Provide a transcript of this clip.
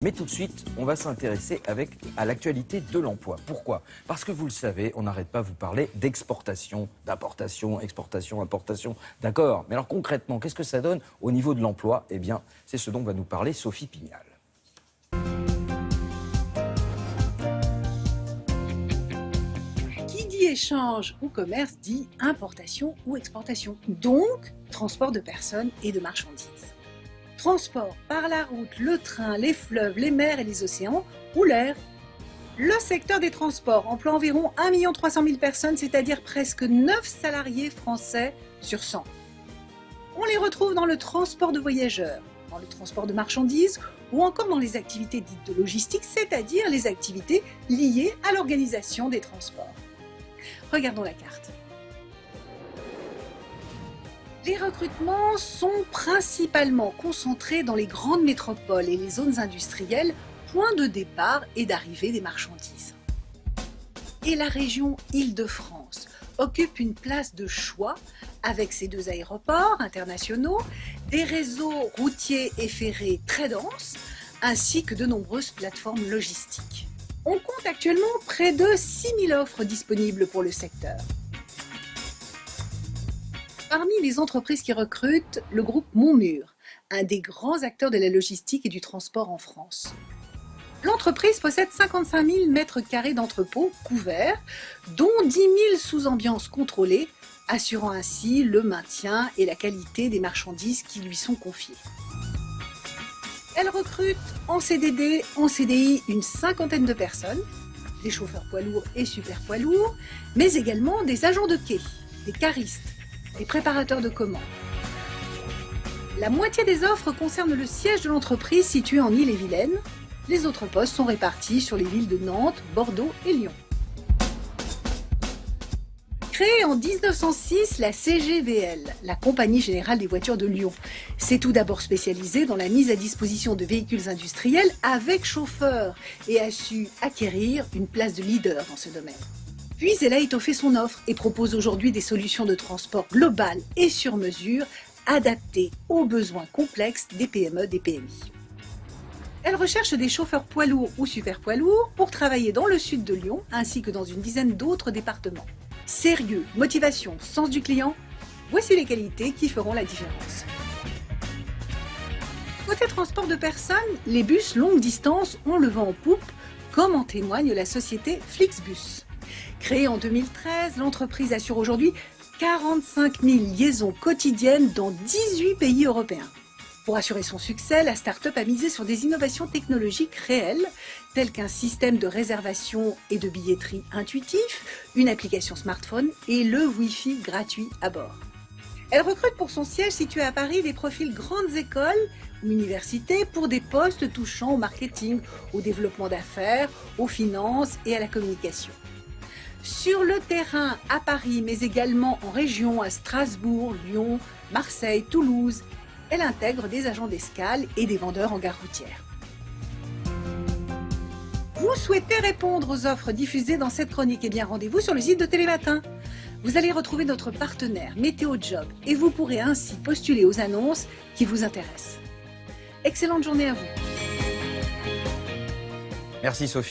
Mais tout de suite, on va s'intéresser à l'actualité de l'emploi. Pourquoi? Parce que vous le savez, on n'arrête pas de vous parler d'exportation, d'importation, exportation, importation. D'accord. Mais alors concrètement, qu'est-ce que ça donne au niveau de l'emploi? Eh bien, c'est ce dont va nous parler Sophie Pignal. Qui dit échange ou commerce dit importation ou exportation, donc transport de personnes et de marchandises. Transport par la route, le train, les fleuves, les mers et les océans ou l'air. Le secteur des transports emploie environ 1 300 000 personnes, c'est-à-dire presque 9 salariés français sur 100. On les retrouve dans le transport de voyageurs, dans le transport de marchandises ou encore dans les activités dites de logistique, c'est-à-dire les activités liées à l'organisation des transports. Regardons la carte. Les recrutements sont principalement concentrés dans les grandes métropoles et les zones industrielles, point de départ et d'arrivée des marchandises. Et la région Île-de-France occupe une place de choix avec ses 2 aéroports internationaux, des réseaux routiers et ferrés très denses, ainsi que de nombreuses plateformes logistiques. On compte actuellement près de 6 000 offres disponibles pour le secteur. Parmi les entreprises qui recrutent, le groupe Montmur, un des grands acteurs de la logistique et du transport en France. L'entreprise possède 55 000 m² d'entrepôts couverts, dont 10 000 sous ambiance contrôlée, assurant ainsi le maintien et la qualité des marchandises qui lui sont confiées. Elle recrute en CDD, en CDI une 50aine de personnes, des chauffeurs poids lourds et super poids lourds, mais également des agents de quai, des caristes, des préparateurs de commandes. La moitié des offres concernent le siège de l'entreprise situé en Ille-et-Vilaine. Les autres postes sont répartis sur les villes de Nantes, Bordeaux et Lyon. Créée en 1906, la CGVL, la Compagnie Générale des Voitures de Lyon, s'est tout d'abord spécialisée dans la mise à disposition de véhicules industriels avec chauffeur et a su acquérir une place de leader dans ce domaine. Puis elle a étoffé son offre et propose aujourd'hui des solutions de transport globales et sur mesure, adaptées aux besoins complexes des PME, des PMI. Elle recherche des chauffeurs poids lourds ou super poids lourds pour travailler dans le sud de Lyon ainsi que dans une dizaine d'autres départements. Sérieux, motivation, sens du client, voici les qualités qui feront la différence. Côté transport de personnes, les bus longue distance ont le vent en poupe, comme en témoigne la société Flixbus. Créée en 2013, l'entreprise assure aujourd'hui 45 000 liaisons quotidiennes dans 18 pays européens. Pour assurer son succès, la start-up a misé sur des innovations technologiques réelles, telles qu'un système de réservation et de billetterie intuitif, une application smartphone et le Wi-Fi gratuit à bord. Elle recrute pour son siège situé à Paris des profils grandes écoles ou universités pour des postes touchant au marketing, au développement d'affaires, aux finances et à la communication. Sur le terrain à Paris, mais également en région à Strasbourg, Lyon, Marseille, Toulouse, elle intègre des agents d'escale et des vendeurs en gare routière. Vous souhaitez répondre aux offres diffusées dans cette chronique? Eh bien, rendez-vous sur le site de Télématin. Vous allez retrouver notre partenaire Météo Job et vous pourrez ainsi postuler aux annonces qui vous intéressent. Excellente journée à vous. Merci Sophie.